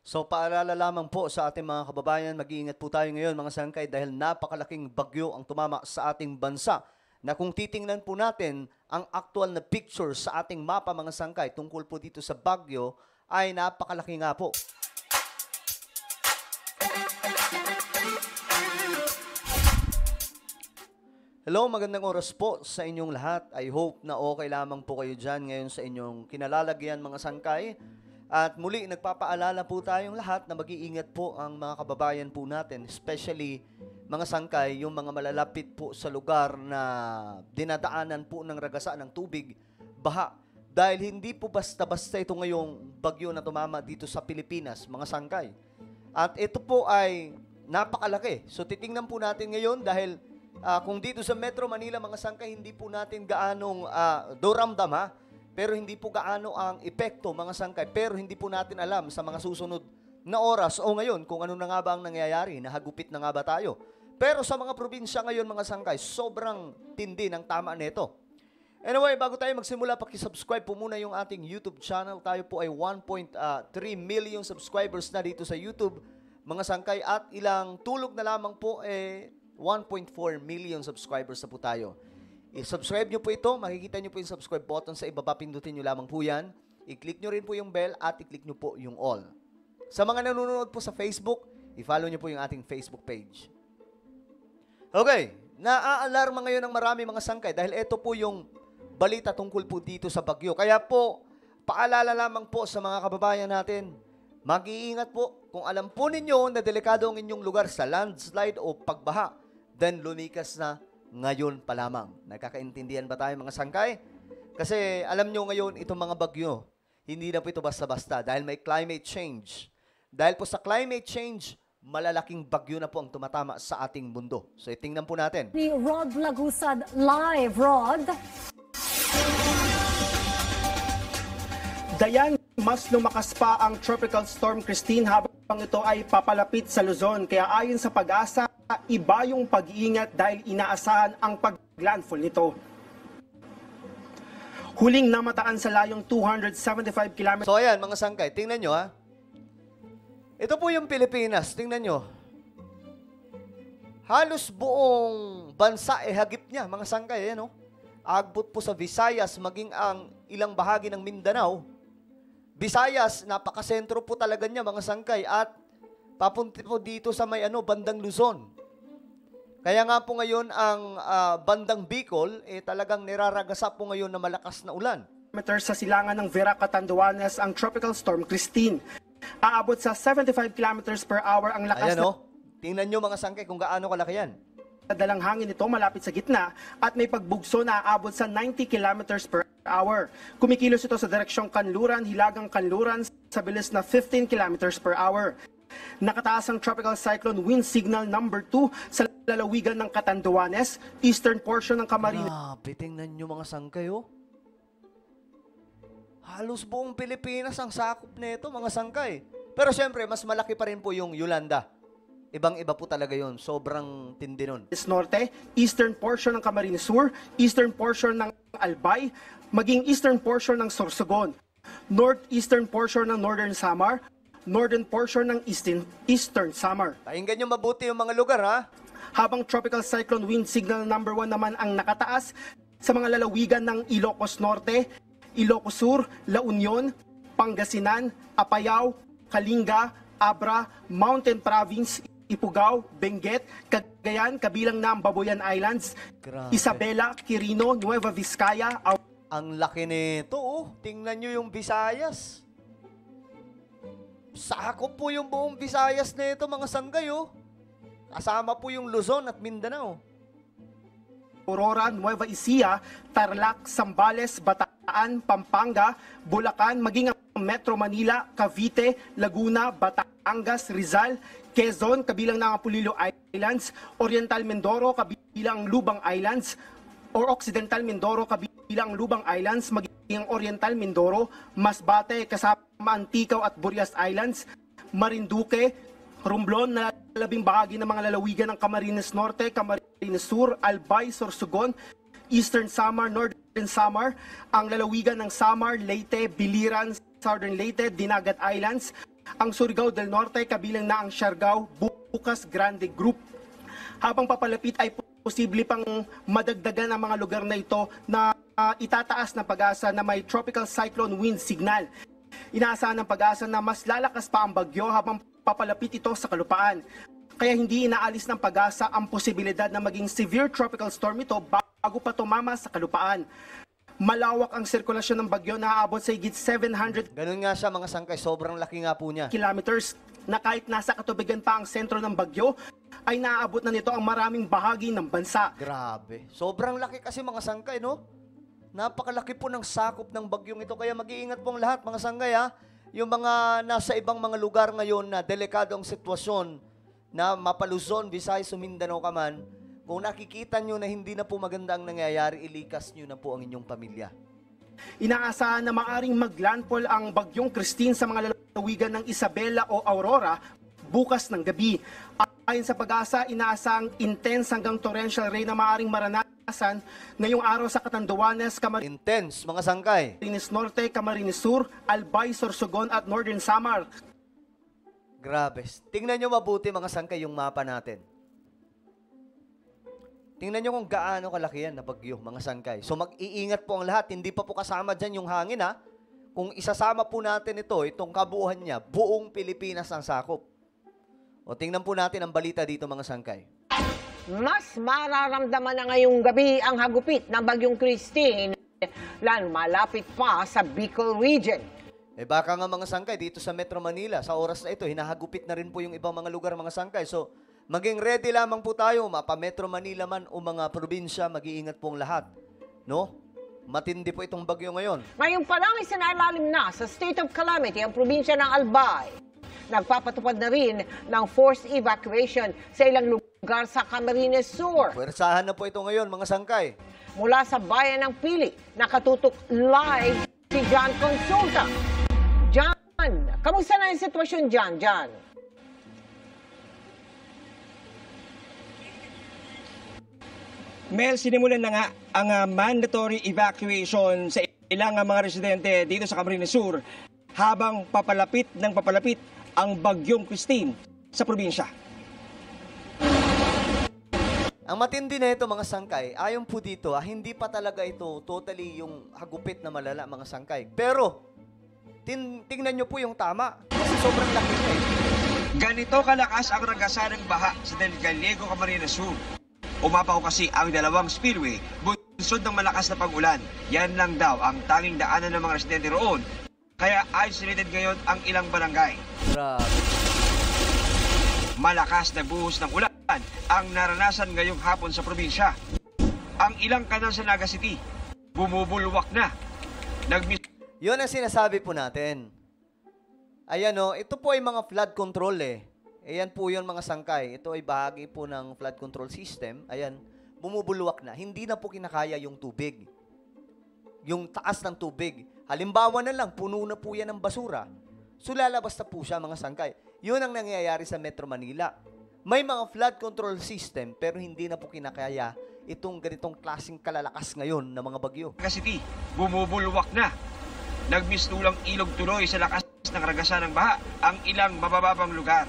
So paalala lamang po sa ating mga kababayan, mag-iingat po tayo ngayon mga sangkay dahil napakalaking bagyo ang tumama sa ating bansa na kung titingnan po natin ang actual na picture sa ating mapa mga sangkay tungkol po dito sa bagyo ay napakalaki nga po. Hello, magandang oras po sa inyong lahat. I hope na okay lamang po kayo dyan ngayon sa inyong kinalalagyan mga sangkay. At muli, nagpapaalala po tayong lahat na mag-iingat po ang mga kababayan po natin, especially mga sangkay, yung mga malalapit po sa lugar na dinadaanan po ng ragasa ng tubig, baha. Dahil hindi po basta-basta ito ngayong bagyo na tumama dito sa Pilipinas, mga sangkay. At ito po ay napakalaki. So titingnan po natin ngayon dahil kung dito sa Metro Manila, mga sangkay, hindi po natin gaanong doramdam ha. Pero hindi po gaano ang epekto, mga sangkay. Pero hindi po natin alam sa mga susunod na oras o ngayon kung ano na nga ba ang nangyayari. Nahagupit na nga ba tayo? Pero sa mga probinsya ngayon, mga sangkay, sobrang tindi ng tama nito. Anyway, bago tayo magsimula, pakisubscribe po muna yung ating YouTube channel. Tayo po ay 1.3 million subscribers na dito sa YouTube, mga sangkay. At ilang tulog na lamang po, 1.4 million subscribers na po tayo. I-subscribe nyo po ito, makikita nyo po yung subscribe button sa ibaba, pindutin nyo lamang po yan. I-click nyo rin po yung bell at i-click nyo po yung all. Sa mga nanonood po sa Facebook, i-follow nyo po yung ating Facebook page. Okay, naaalarma ngayon ng marami mga sangkay dahil ito po yung balita tungkol po dito sa bagyo. Kaya po, paalala lamang po sa mga kababayan natin, mag-iingat po kung alam po ninyo na delikado ang inyong lugar sa landslide o pagbaha, then lumikas na ngayon pa lamang. Nagkakaintindihan ba tayo mga sangkay? Kasi alam nyo ngayon itong mga bagyo, hindi na po ito basta-basta dahil may climate change. Dahil po sa climate change, malalaking bagyo na po ang tumatama sa ating mundo. So itingnan po natin. Ni Rod Lagusad live, Rod. Dayan, mas lumakas pa ang Tropical Storm Christine habang ito ay papalapit sa Luzon. Kaya ayon sa Pag-asa, iba yung pag-iingat dahil inaasahan ang pag-landfall nito. Huling namataan sa layong 275 km. So ayan mga sangkay, tingnan nyo ha. Ito po yung Pilipinas, tingnan nyo. Halos buong bansa hagip niya mga sangkay. Ayan, agbot po sa Visayas, maging ang ilang bahagi ng Mindanao. Visayas, napakasentro po talaga niya mga sangkay at papunti po dito sa may bandang Luzon. Kaya nga po ngayon ang bandang Bicol talagang niraragasa po ngayon na malakas na ulan. Sa silangan ng Vera, Catanduanes ang Tropical Storm Christine. Aabot sa 75 km per hour ang lakas. Ayan tingnan nyo mga sangkay kung gaano kalaki yan. Dalang hangin nito malapit sa gitna at may pagbugso na aabot sa 90 km per hour. Kumikilos ito sa direksyong Kanluran, Hilagang Kanluran sa bilis na 15 km per hour. Nakataas ang Tropical Cyclone Wind Signal number 2 sa lalawigan ng Catanduanes, eastern portion ng Camarines. Grabe, tingnan nyo mga sangkay Halos buong Pilipinas ang sakop nito mga sangkay. Pero siyempre, mas malaki pa rin po yung Yolanda. Ibang-iba po talaga yun. Sobrang tindi nun. Norte, eastern portion ng Camarines Sur, eastern portion ng Albay, maging eastern portion ng Sorsogon, northeastern portion ng Northern Samar, northern portion ng Eastern Samar. Pakinggan nyo mabuti yung mga lugar, ha? Habang Tropical Cyclone Wind Signal number 1 naman ang nakataas sa mga lalawigan ng Ilocos Norte, Ilocos Sur, La Union, Pangasinan, Apayao, Kalinga, Abra, Mountain Province, Ifugao, Benguet, Cagayan, kabilang na ang Babuyan Islands, Grabe. Isabela, Quirino, Nueva Vizcaya. Ang laki nito, Tingnan nyo yung Visayas. Sakop po yung buong Visayas nito, mga sangkay, Kasama po yung Luzon at Mindanao. Aurora, Nueva Ecija, Tarlac, Zambales, Bataan, Pampanga, Bulacan, maging ang Metro Manila, Cavite, Laguna, Batangas, Rizal, Quezon, kabilang ng Pulilo Islands, Oriental Mindoro, kabilang Lubang Islands, or Occidental Mindoro, kabilang Lubang Islands, maging Oriental Mindoro, Masbate, kasama Anticaw at Burias Islands, Marinduque, Romblon, na labing bahagi ng mga lalawigan ng Camarines Norte, Camarines Sur, Albay, Sorsogon, Eastern Samar, Northern Samar, ang lalawigan ng Samar, Leyte, Biliran, Southern Leyte, Dinagat Islands, ang Surigao del Norte kabilang na ang Siargao Bukas Grande Group. Habang papalapit ay posible pang madagdagan ang mga lugar na ito na itataas ng pag-asa na may tropical cyclone wind signal. Inaasahan ng pag-asa na mas lalakas pa ang bagyo habang papalapit ito sa kalupaan. Kaya hindi inaalis ng pag-asa ang posibilidad na maging severe tropical storm ito bago pa tumama sa kalupaan. Malawak ang sirkulasyon ng bagyo na aabot sa higit 700 Ganun nga siya mga sangkay, sobrang laki nga po niya. kilometers na kahit nasa katubigan pa ang sentro ng bagyo, ay naaabot na nito ang maraming bahagi ng bansa. Grabe. Sobrang laki kasi mga sangkay, no? Napakalaki po ng sakop ng bagyong ito. Kaya mag-iingat pong lahat mga sangkay, ha? Yung mga nasa ibang mga lugar ngayon na delikado ang sitwasyon, na Mapaluzon, Visayas, Mindanao ka man, kung nakikita nyo na hindi na po maganda ang nangyayari, ilikas nyo na po ang inyong pamilya. Inaasahan na maaring maglandfall ang bagyong Christine sa mga lalawigan ng Isabela o Aurora bukas ng gabi. Ayon sa pag-asa, inaasahang intense hanggang torrential rain na maaring maranasan ngayong araw sa Catanduanes, Camarines Intense, mga sangkay. Norte, Camarines Sur, Albay, Sorsogon at Northern Samar. Grabe. Tingnan nyo mabuti mga sangkay yung mapa natin. Tingnan nyo kung gaano kalaki yan na bagyo, mga sangkay. So mag-iingat po ang lahat. Hindi pa po kasama dyan yung hangin, ha? Kung isasama po natin ito, itong kabuuan niya, buong Pilipinas ang sakop. O tingnan po natin ang balita dito, mga sangkay. Mas mararamdaman na ngayong gabi ang hagupit ng Bagyong Christine, lalo malapit pa sa Bicol Region. Baka nga mga sangkay, dito sa Metro Manila, sa oras na ito, hinahagupit na rin po yung ibang mga lugar, mga sangkay. So, maging ready lamang po tayo, mapa Metro Manila man o mga probinsya, mag-iingat pong lahat. No? Matindi po itong bagyo ngayon. Ngayon pa lang isinailalim na sa state of calamity ang probinsya ng Albay. Nagpapatupad na rin ng forced evacuation sa ilang lugar sa Camarines Sur. Pwersahan na po ito ngayon, mga sangkay. Mula sa bayan ng Pili, nakatutok live si John Consulta. John, kamusta na yung sitwasyon dyan, John? Mel, sinimulan na nga ang mandatory evacuation sa ilang mga residente dito sa Camarines Sur habang papalapit ang Bagyong Christine sa probinsya. Ang matindi na ito, mga sangkay, ayon po dito, hindi pa talaga ito totally yung hagupit na malala, mga sangkay. Pero, tingnan nyo po yung tama. Kasi sobrang laki na eh. Ganito kalakas ang ragasan ng baha sa Del Gallego, Camarines Sur. Umapaw kasi ang dalawang spillway bunsod ng malakas na pag-ulan. Yan lang daw ang tanging daanan ng mga residente roon. Kaya isolated ngayon ang ilang barangay. Grabe. Malakas na buhos ng ulan ang naranasan ngayong hapon sa probinsya. Ang ilang kanal sa Naga City, bumubulwak na. Yun ang sinasabi po natin. Ayan o, ito po ay mga flood control eh. Ayan po yun mga sangkay. Ito ay bahagi po ng flood control system. Ayan, bumubulwak na. Hindi na po kinakaya yung tubig. Yung taas ng tubig. Halimbawa na lang, puno na po yan ng basura. So lalabas na po siya mga sangkay. Yun ang nangyayari sa Metro Manila. May mga flood control system pero hindi na po kinakaya itong ganitong klaseng kalalakas ngayon ng mga bagyo. Naga City, bumubulwak na. Nagmistulang ilog tuloy sa lakas ng ragasan ng baha ang ilang mabababang lugar.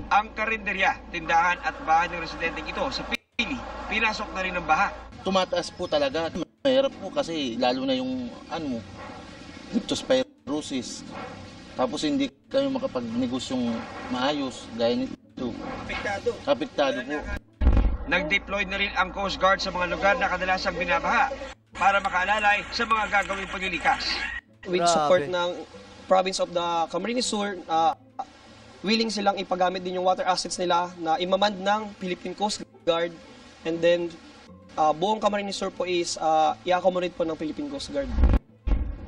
Ang karinderya, tindahan at bahay ng residenteng ito sa Pili, pinasok na rin ng baha. Tumataas po talaga. Mahirap po kasi lalo na yung leptospirosis. Tapos hindi kayo makapag-negosyong maayos gaya nito. Apektado po. Nag-deploy na rin ang Coast Guard sa mga lugar na kadalasang binabaha para makaalalay sa mga gagawing paglilikas. With Grabe. support ng province of the Camarines Sur, willing silang ipagamit din yung water assets nila na imamand ng Philippine Coast Guard, and then buong Camarines Sur po is i-accommodate po ng Philippine Coast Guard.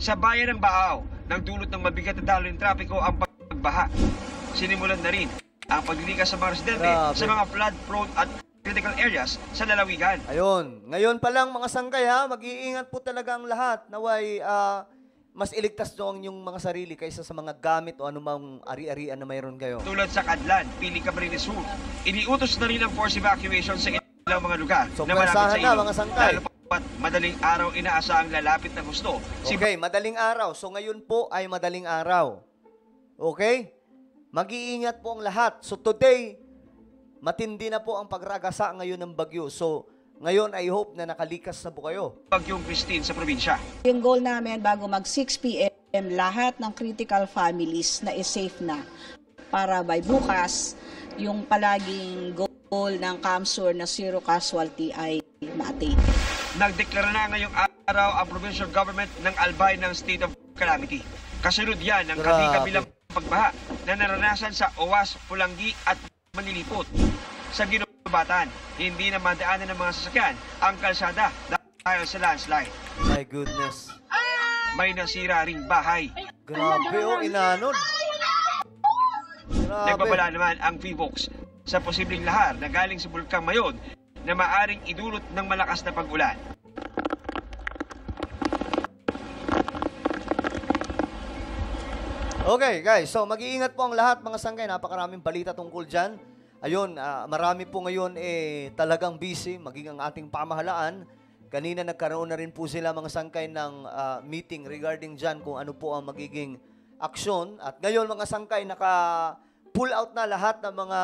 Sa bayan ng Baaw, nagdulot ng mabigat na daloy ng trapiko ang pagbaha. Sinimulan na rin ang paglilikas sa mga residente Grabe. sa mga flood-prone at critical areas sa lalawigan. Ayun, ngayon pa lang mga sangkay ha, mag-iingat po talaga ang lahat. Naway, mas iligtas nyo ang inyong mga sarili kaysa sa mga gamit o anumang ari-arian na mayroon kayo. Tulad sa Kadlan, Pili, Camarines Sur, iniutos na rin ang forced evacuation sa ilang mga lugar So, na malapit pwersahan sa na, ilog. mga sangkay. Lalo pat madaling araw inaasahang lalapit na gusto. Okay, madaling araw. So ngayon po ay madaling araw. Okay? Mag-iingat po ang lahat. So today, matindi na po ang pagragasa ngayon ng bagyo. So ngayon, I hope na nakalikas na po kayo. Bagyong Christine sa probinsya. Yung goal namin bago mag 6 p.m., lahat ng critical families na is-safe na para by bukas, yung palaging goal ng CAMSUR na zero casualty ay ma-attain. Nagdeklara na ngayong araw ang provincial government ng Albay ng state of calamity. Kasunod yan ng kabi-kabilang pagbaha na naranasan sa Owas, Pulanggi at Manilipot. Sa Ginubatan, hindi na madaanan ng mga sasakyan ang kalsada dahil sa landslide. My goodness. May nasira ring bahay. Grabe oh, inanod. Grabe. Nagbabala naman ang PHIVOLCS sa posibleng lahar na galing sa Bulkang Mayod na maaring idulot ng malakas na pag-ulan. Okay guys, so mag-iingat po ang lahat mga sangkay. Napakaraming balita tungkol dyan. Ayun, marami po ngayon talagang busy, maging ang ating pamahalaan. Kanina nagkaroon na rin po sila mga sangkay ng meeting regarding dyan kung ano po ang magiging aksyon. At ngayon mga sangkay, naka-pull out na lahat ng mga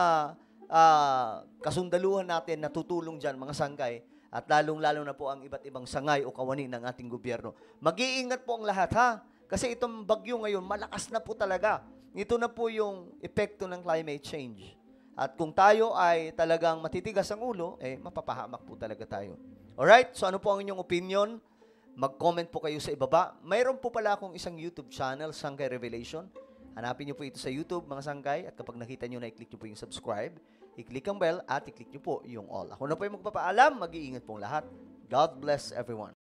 kasundaluhan natin na tutulong dyan mga sangkay. At lalong-lalo na po ang iba't ibang sangay o kawani ng ating gobyerno. Mag-iingat po ang lahat ha. Kasi itong bagyo ngayon, malakas na po talaga. Ito na po yung epekto ng climate change. At kung tayo ay talagang matitigas ang ulo, mapapahamak po talaga tayo. Alright? So ano po ang inyong opinion? Mag-comment po kayo sa ibaba. Mayroon po pala akong isang YouTube channel, Sangkay Revelation. Hanapin niyo po ito sa YouTube, mga sangkay. At kapag nakita niyo na, i-click niyo po yung subscribe. I-click ang bell at i-click niyo po yung all. Ako na po yung magpapaalam. Mag-iingat pong lahat. God bless everyone.